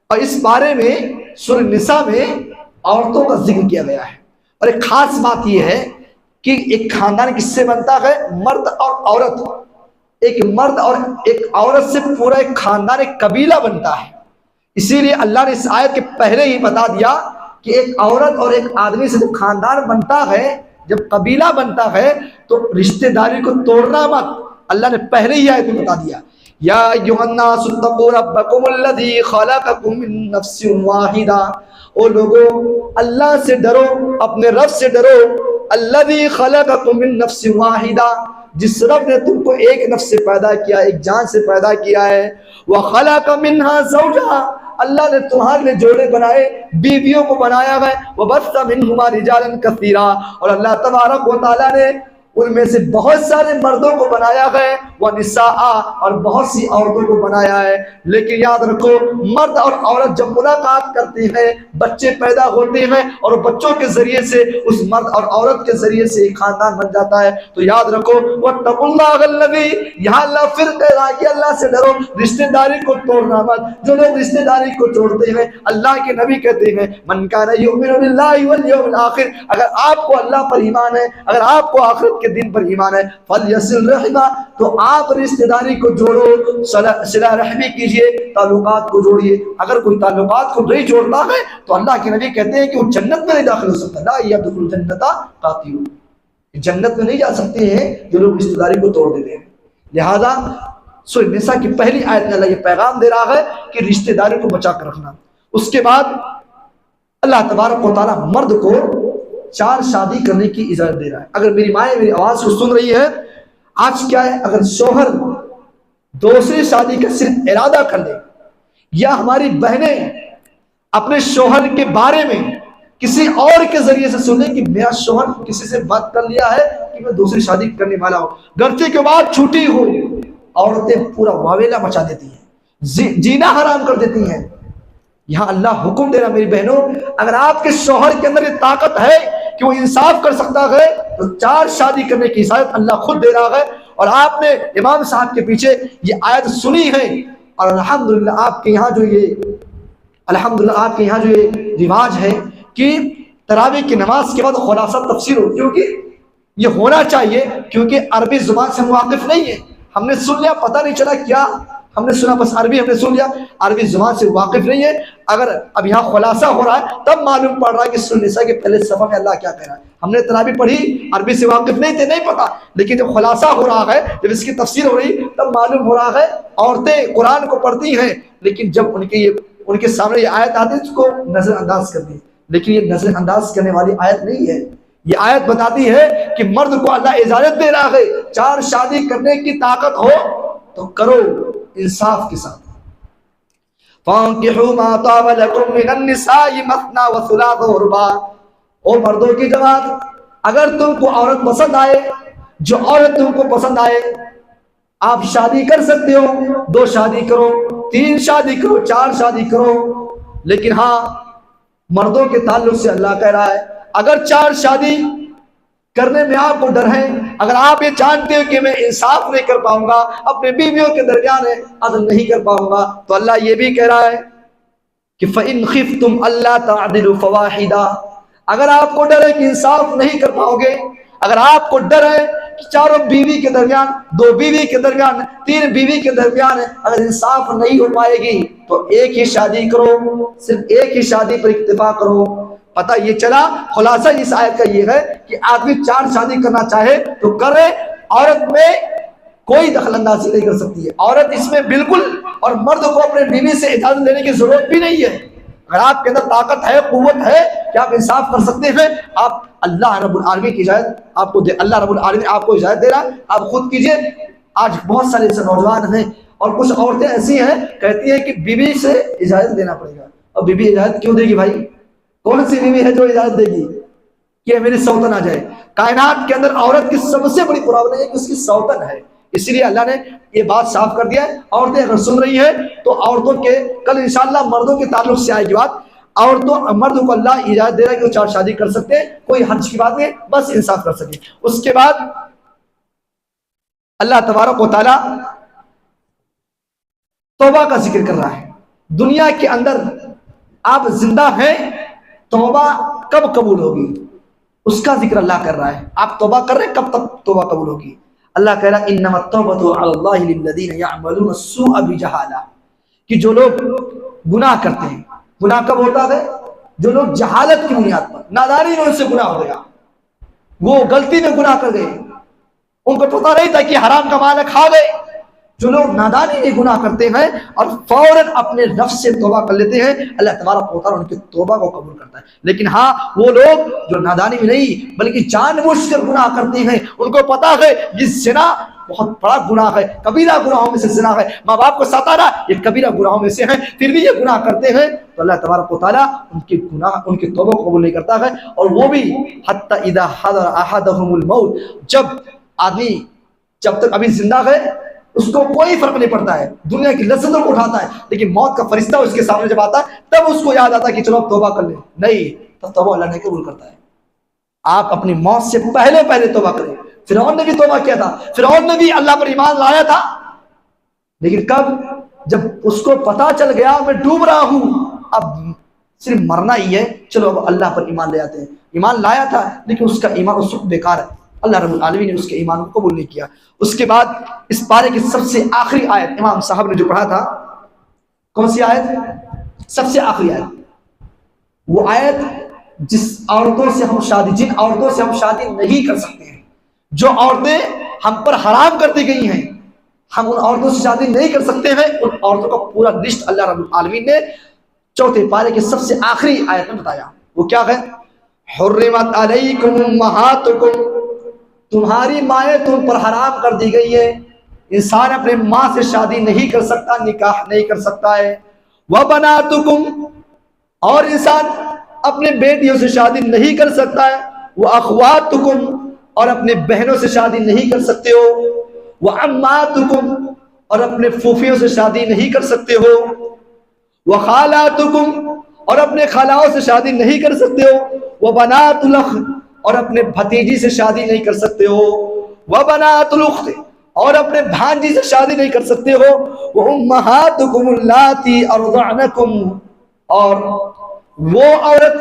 اور اس پارے میں سورہ نساء میں عورتوں کا ذکر کیا گیا ہے. اور ایک خاص بات یہ ہے کہ ایک خاندان کس سے بنتا ہے؟ مرد اور عورت. ایک مرد اور ایک عورت سے پورا ایک خاندان، ایک قبیلہ بنتا ہے. اسی لیے اللہ نے اس آیت کے پہلے ہی بتا دیا کہ ایک عورت اور ایک آدمی سے جب خاندان بنتا ہے، جب قبیلہ بنتا ہے تو رشتہ داری کو توڑنا مت. اللہ نے پہلے ہی آیت میں بتا دیا یا ایھا الناس اتقوا ربکم الذی خلقکم من نفس واحدہ. او لوگوں، اللہ سے ڈرو، اپنے رب سے ڈرو. الذی خلقکم من نفس واحدہ، جس رب نے تم کو ایک نفس سے پیدا کیا، ایک جان سے پیدا کیا ہے. وَخَلَقَ مِنْهَا زَوْجَهَا، اللہ نے تمہارے لیے جوڑے بنائے، بیویوں کو بنایا ہے. وَبَثَّ مِنْهُمَا رِجَالًا كَثِيرًا، اور اللہ تبارک و تعالیٰ نے ان میں سے بہت سارے مردوں کو بنایا ہے، وَنِسَاءَ، اور بہت سی عورتوں کو بنایا ہے. لیکن یاد رکھو مرد اور عورت جب ملاقات کرتے ہیں بچے پیدا ہوتے ہیں اور بچوں کے ذریعے سے اس مرد اور عورت کے ذریعے سے ایک خاندان بن جاتا ہے. تو یاد رکھو وَاتَّقُوا اللَّهَ الَّذِي، یہاں اللہ پھر کہہ رہا کہ اللہ سے ڈرو، رشتہ داری کو توڑنا مت. جو لوگ رشتہ داری کو توڑتے ہیں، اللہ کے نبی کہتے ہیں مَن كَانَ يُؤْمِنُ بِاللَّهِ وَالْيَوْمِ الْآخِرِ، اگر آپ کو اللہ پر ایمان ہے، اگر آپ کو آخرت کے دن پر ایمان ہے، فَلْيَصِلْ رَحِمَهُ، تو آپ رشتہ داری کو جوڑو، صلہ رحمی کیجئے، تعلقات کو جوڑیے. اگر کوئی تعلقات کو نہیں جوڑتا ہے تو اللہ کے نبی کہتے ہیں کہ وہ جنت میں نہیں داخل ہو سکتا. لا يدخل الجنۃ قاطع، جنت میں نہیں جا سکتے ہیں جو لوگ رشتہ داری کو توڑ دیتے ہیں. لہذا سورہ نساء کی پہلی آیت میں اللہ یہ پیغام دے رہا ہے کہ رشتہ داری کو بچا کر رکھنا. اس کے بعد اللہ تبارک و تعالیٰ مرد کو 4 شادی کرنے کی اجازت دے رہا ہے. اگر میری مائیں میری آواز کو سن رہی ہے، آج کیا ہے، اگر شوہر دوسری شادی کا صرف ارادہ کر لے، یا ہماری بہنیں اپنے شوہر کے بارے میں کسی اور کے ذریعے سے سنیں کہ میرا شوہر کسی سے بات کر لیا ہے کہ میں دوسری شادی کرنے والا ہوں، گرچہ کے بعد چھوٹی ہو، عورتیں پورا واویلا مچا دیتی ہیں، جینا حرام کر دیتی ہیں. یہاں اللہ حکم دے رہا میری بہنوں، اگر آپ کے شوہر کے اندر یہ طاقت ہے کہ وہ انصاف کر سکتا ہے تو 4 شادی کرنے کی اجازت اللہ خود دے رہا ہے. اور آپ نے امام صاحب کے پیچھے یہ آیت سنی ہے، اور الحمدللہ آپ کے یہاں جو یہ رواج ہے کہ تراویح کی نماز کے بعد خلاصہ تفسیر ہو، کیونکہ یہ ہونا چاہیے، کیونکہ عربی زبان سے ہم واقف نہیں ہیں. ہم نے سن لیا، پتہ نہیں چلا کیا ہم نے سنا، بس عربی ہم نے سن لیا، عربی زبان سے واقف نہیں ہے. اگر اب یہاں خلاصہ ہو رہا ہے تب معلوم پڑ رہا ہے کہ سورہ نساء کے پہلے صفحہ میں اللہ کیا کہہ رہا ہے. ہم نے تراویح پڑھی، عربی سے واقف نہیں تھے، نہیں پتا، لیکن جب خلاصہ ہو رہا ہے، جب اس کی تفسیر ہو رہی تب معلوم ہو رہا ہے. عورتیں قرآن کو پڑھتی ہیں، لیکن جب ان کے سامنے یہ آیت آتی ہے اس کو نظر انداز کر دی. لیکن یہ نظر انداز کرنے والی آیت نہیں ہے. یہ آیت بتاتی ہے کہ مرد کو اللہ اجازت دے رہا ہے 4 شادی کرنے کی طاقت ہو تو کرو انصاف کے ساتھ. فَانْكِحُوا مَا طَابَ لَكُم مِّنَ النِّسَاءِ مَثْنَىٰ وَثُلَاثَ وَرُبَاعَ. اور مردوں کی جماعت، اگر تم کو عورت پسند آئے، جو عورت تم کو پسند آئے، آپ شادی کر سکتے ہو، 2 شادی کرو، 3 شادی کرو، 4 شادی کرو. لیکن ہاں مردوں کے تعلق سے اللہ کہہ رہا ہے اگر 4 شادی کرنے میں آپ کو ڈر ہے، اگر آپ یہ جانتے ہو کہ میں انصاف نہیں کر پاؤں گا، اپنے بیویوں کے درمیان عدل نہیں کر پاؤں گا، تو اللہ یہ بھی کہہ رہا ہے کہ فَإِنْ خِفْتُمْ أَلَّا تَعْدِلُوا فَوَاحِدًا. اگر آپ کو ڈر ہے کہ انصاف نہیں کر پاؤ گے، اگر آپ کو ڈر ہے کہ 4 بیوی کے درمیان، 2 بیوی کے درمیان، 3 بیوی کے درمیان اگر انصاف نہیں ہو پائے گی تو ایک ہی شادی کرو، صرف ایک ہی شادی پر اکتفا کرو. پتہ یہ چلا، خلاصہ اس آیت کا یہ ہے کہ آدمی 4 شادی کرنا چاہے تو کرے، عورت میں کوئی دخل اندازی نہیں کر سکتی ہے، عورت اس میں بالکل، اور مرد کو اپنے بیوی سے اجازت لینے کی ضرورت بھی نہیں ہے. اگر آپ کے اندر طاقت ہے، قوت ہے کہ آپ انصاف کر سکتے ہیں، آپ اللہ رب العالمین کی اجازت آپ کو دے، اللہ رب العالمین آپ کو اجازت دے رہا ہے، آپ خود کیجئے. آج بہت سارے ایسے نوجوان ہیں اور کچھ عورتیں ایسی ہیں کہتی ہیں کہ بیوی سے اجازت لینا پڑے گا. اور بیوی اجازت کیوں دے گی بھائی؟ کون سی بیوی ہے جو اجازت دے گی کہ میری سوتن آ جائے؟ کائنات کے اندر عورت کی سب سے بڑی پرابلم ہے کہ اس کی سوتن ہے. اسی لیے اللہ نے یہ بات صاف کر دیا ہے. عورتیں اگر سن رہی ہیں تو عورتوں کے کل انشاءاللہ مردوں کے تعلق سے آئے گی بات. عورتوں مرد کو اللہ اجازت دے رہا ہے کہ وہ 4 شادی کر سکتے ہیں، کوئی حرج کی بات نہیں، بس انصاف کر سکے. اس کے بعد اللہ تبارک و تعالی توبہ کا ذکر کر رہا ہے. دنیا کے اندر آپ زندہ ہیں، توبہ کب قبول ہوگی اس کا ذکر اللہ کر رہا ہے. آپ توبہ کر رہے ہیں، کب تک توبہ قبول ہوگی؟ اللہ کہہ رہا ہے انما التوبۃ علی اللہ للذین یعملون السوء بجہالہ، کہ جو لوگ گناہ کرتے ہیں. گناہ کب ہوتا ہے؟ جو لوگ جہالت کی بنیاد پر، نادانی میں ان سے گناہ ہو گیا، وہ غلطی میں گناہ کر گئے، ان کو پتہ نہیں تھا کہ حرام کا مال کھا گئے. جو لوگ نادانی میں گناہ کرتے ہیں اور فوراً اپنے نفس سے توبہ کر لیتے ہیں، اللہ تبارک و تعالیٰ ان کی توبہ کو قبول کرتا ہے. لیکن ہاں وہ لوگ جو نادانی میں نہیں بلکہ جان بوجھ کر گناہ کرتے ہیں، ان کو پتا ہے یہ زنا بہت بڑا گناہ ہے، کبیرہ گناہوں میں سے زنا ہے، ماں باپ کو ستانا یہ کبیرہ گناہوں میں سے ہے، پھر بھی یہ گناہ کرتے ہیں، تو اللہ تبارک و تعالیٰ ان کی توبہ کو قبول نہیں کرتا ہے. اور وہ بھی حتی اذا حضر احدهم الموت، جب تک ابھی زندہ ہے اس کو کوئی فرق نہیں پڑتا ہے، دنیا کی لذتوں کو اٹھاتا ہے، لیکن موت کا فرشتہ اس کے سامنے جب آتا ہے تب اس کو یاد آتا ہے کہ چلو اب توبہ کر لیں. نہیں، تب توبہ اللہ نہیں قبول کرتا ہے. آپ اپنی موت سے پہلے توبہ کریں. فرعون نے بھی توبہ کیا تھا، فرعون نے بھی اللہ پر ایمان لایا تھا، لیکن کب؟ جب اس کو پتا چل گیا میں ڈوب رہا ہوں، اب صرف مرنا ہی ہے، چلو اب اللہ پر ایمان لے آتے ہیں. ایمان لایا تھا لیکن اس کا ایمان اس وقت بیکار ہے، اللہ رب العالمین نے اس کے ایمان کو قبول نہیں کیا. اس کے بعد اس پارے کی سب سے آخری آیت امام صاحب نے جو پڑھا تھا، کون سی آیت؟ سب سے آخری آیت، وہ آیت جن عورتوں سے ہم شادی نہیں کر سکتے ہیں، جو عورتیں ہم پر حرام کر دی گئی ہیں، ہم ان عورتوں سے شادی نہیں کر سکتے ہیں، ان عورتوں کا پورا لسٹ اللہ رب العالمین نے چوتھے پارے کے سب سے آخری آیت میں بتایا۔ وہ کیا ہے؟ حرمت علیکم امہاتکم، تمہاری مائیں تم پر حرام کر دی گئی ہے، انسان اپنے ماں سے شادی نہیں کر سکتا، نکاح نہیں کر سکتا ہے۔ وبناتکم، اور انسان اپنے بیٹیوں سے شادی نہیں کر سکتا ہے۔ واخواتکم، اور اپنے بہنوں سے شادی نہیں کر سکتے ہو۔ وعماتکم، اور اپنے پھوپھیوں سے شادی نہیں کر سکتے ہو۔ وخالاتکم، اور اپنے خالاؤں سے شادی نہیں کر سکتے ہو۔ وبنات الاخ، اور اپنے بھتیجی سے شادی نہیں کر سکتے ہو۔ وبنات الاخت، اور اپنے بھانجی سے شادی نہیں کر سکتے ہو۔ وامہاتکم اللاتی ارضعنکم، اور وہ عورت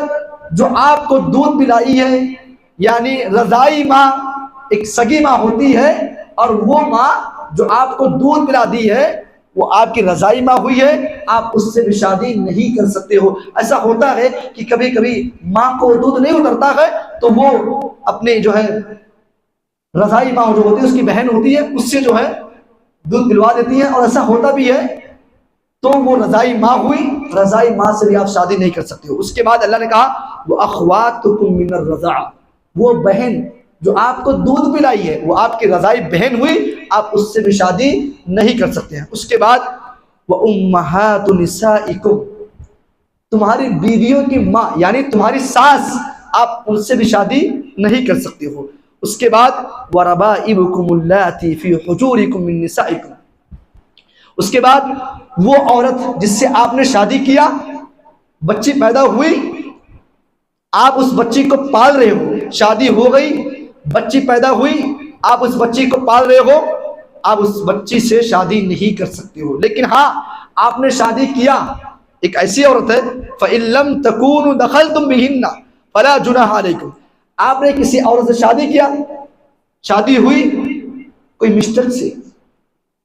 جو آپ کو دودھ پلائی ہے، یعنی رضائی ماں ایک سگی ماں ہوتی ہے، اور وہ ماں جو آپ کو دودھ پلا دی ہے وہ آپ کی رضائی ماں ہوئی ہے، آپ اس سے بھی شادی نہیں کر سکتے ہو۔ ایسا ہوتا ہے کہ کبھی کبھی ماں کو دودھ نہیں اترتا ہے تو وہ اپنے جو ہے رضائی ماں جو ہوتی ہے، اس کی بہن ہوتی ہے، اس سے جو ہے دودھ پلوا دیتی ہے، اور ایسا ہوتا بھی ہے، تو وہ رضائی ماں ہوئی، رضائی ماں سے بھی آپ شادی نہیں کر سکتے ہو۔ اس کے بعد اللہ نے کہا وَأَخْوَاتُكُم مِّنَ الرَّضَاعَ، وہ بہن جو آپ کو دودھ پلائی ہے وہ آپ کی رضائی بہن ہوئی، آپ اس سے بھی شادی نہیں کر سکتے ہیں۔ اس کے بعد وَأُمَّهَاتُ نِسَائِكُمْ، تمہاری بیویوں کی ماں یعنی تمہاری ساس، آپ ان سے بھی شادی نہیں کر سکتے ہو۔ اس کے بعد وَرَبَائِبُكُمُ اللَّاتِي فِي حُجُورِكُم مِّن نِّسَائِكُم، اس کے بعد وہ عورت جس سے آپ نے شادی کیا، بچی پیدا ہوئی، آپ اس بچی کو پال رہے ہو، شادی ہو گئی، بچی پیدا ہوئی، آپ اس بچی کو پال رہے ہو، آپ اس بچی سے شادی نہیں کر سکتے ہو۔ لیکن ہاں آپ نے شادی کیا، ایک ایسی عورت ہے فَإِن لَمْ تَكُونُوا دَخَلْتُمْ بِهِنَّ فَلَا جُنَاحَ عَلَيْكُمْ، آپ نے کسی عورت سے شادی کیا، شادی ہوئی کوئی مسٹر سے،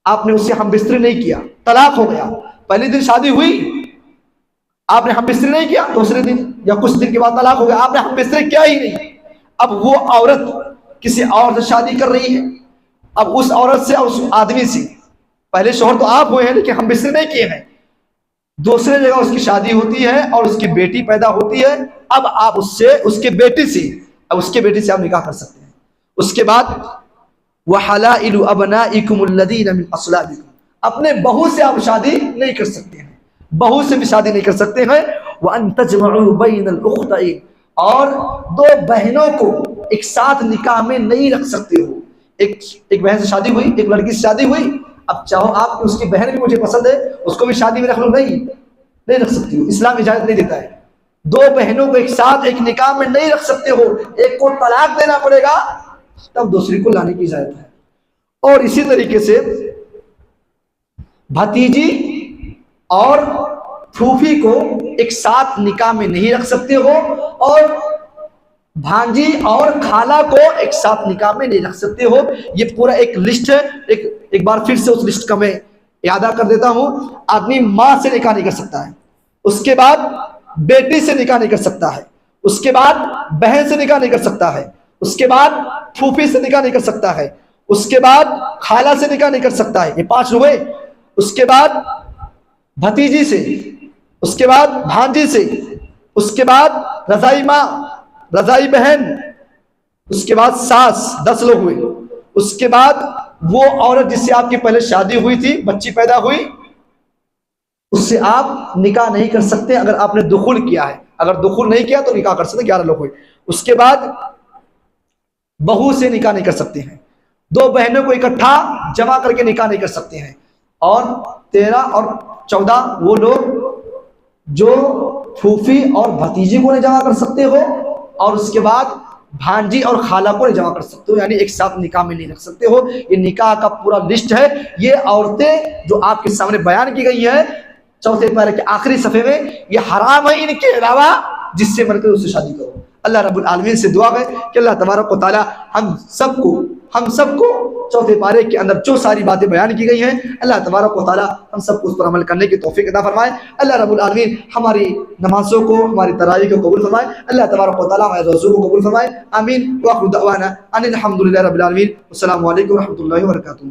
آپ نے اس سے ہم بستری نہیں کیا، طلاق ہو گیا، پہلے دن شادی ہوئی، آپ نے ہم بستری نہیں کیا، دوسرے دن یا کچھ دن کے بعد طلاق ہو گیا، آپ نے ہم بستری کیا ہی نہیں، اب وہ عورت کسی اور سے شادی کر رہی ہے، اب اس عورت سے اس آدمی سے، پہلے شوہر تو آپ ہوئے ہیں لیکن ہم بستری نہیں کیے ہیں، دوسرے جگہ اس کی شادی ہوتی ہے اور اس کی بیٹی پیدا ہوتی ہے، اب آپ اس سے اس کے بیٹی سے آپ نکاح کر سکتے ہیں۔ اس کے بعد وَحَلَائِلُ أَبْنَائِكُمُ الَّذِينَ مِنْ أَصْلَابِكُمْ، اپنے بہو سے آپ شادی نہیں کر سکتے ہیں، بہو سے بھی شادی نہیں کر سکتے ہیں۔ وَأَن تَجْمَعُوا بَيْنَ الْأُخْتَيْنِ، اور دو بہنوں کو ایک ساتھ نکاح میں نہیں رکھ سکتے ہو۔ ایک بہن سے شادی ہوئی، ایک لڑکی سے شادی ہوئی، اب چاہو آپ کہ اس کی بہن بھی مجھے پسند ہے اس کو بھی شادی میں رکھ لو، نہیں رکھ سکتی ہو، اسلام اجازت نہیں دیتا ہے۔ دو بہنوں کو ایک ساتھ ایک نکاح میں نہیں رکھ سکتے ہو، ایک کو طلاق دینا پڑے گا تب دوسری کو لانے کی اجازت ہے۔ اور اسی طریقے سے بھتیجی اور پھوپھی کو ایک ساتھ نکاح میں نہیں رکھ سکتے ہو، اور بھانجی اور خالہ کو ایک ساتھ نکاح میں نہیں رکھ سکتے ہو۔ یہ پورا ایک لسٹ ہے، ایک بار پھر سے اس لسٹ کا میں اعادہ کر دیتا ہوں۔ آدمی ماں سے نکاح نہیں کر سکتا ہے، اس کے بعد بیٹی سے نکاح نہیں کر سکتا ہے، اس کے بعد بہن سے نکاح نہیں کر سکتا ہے، اس کے بعد پھوپھی سے نکاح نہیں کر سکتا ہے، اس کے بعد خالہ سے نکاح نہیں کر سکتا ہے، یہ 5 ہوئے۔ اس کے بعد بھتیجی سے، اس کے بعد بھانجی سے، اس کے بعد رضائی ماں، رضائی بہن، اس کے بعد ساس، 10 لوگ ہوئے۔ اس کے بعد وہ عورت جس سے آپ کی پہلے شادی ہوئی تھی، بچی پیدا ہوئی، اس سے آپ نکاح نہیں کر سکتے اگر آپ نے دخول کیا ہے، اگر دخول نہیں کیا تو نکاح کر سکتے، 11 لوگ ہوئے۔ اس کے بعد بہو سے نکاح نہیں کر سکتے ہیں، 2 بہنوں کو اکٹھا جمع کر کے نکاح نہیں کر سکتے ہیں، اور 13 اور 14 وہ لوگ جو پھوپھی اور بھتیجی کو نہیں جمع کر سکتے ہو، اور اس کے بعد بھانجی اور خالہ کو نہیں جمع کر سکتے ہو، یعنی ایک ساتھ نکاح میں نہیں رکھ سکتے ہو۔ یہ نکاح کا پورا لسٹ ہے۔ یہ عورتیں جو آپ کے سامنے بیان کی گئی ہیں 4 پارے کے آخری صفحے میں، یہ حرام ہے ان کے علاوہ جس سے من کر اس سے شادی کرو۔ اللہ رب العالمین سے دعا ہے کہ اللہ تبارک و تعالی ہم سب کو 4 پارے کے اندر جو ساری باتیں بیان کی گئی ہیں، اللہ تبارک و تعالی ہم سب کو اس پر عمل کرنے کی توفیق عطا فرمائے۔ اللہ رب العالمین ہماری نمازوں کو، ہماری تراویح کو قبول فرمائے۔ اللہ تبارک و تعالی ہمارے روزوں کو قبول فرمائے۔ آمین۔ وآخر دعوانا ان الحمد للہ رب العالمین۔ السلام علیکم و رحمۃ اللہ وبرکاتہ۔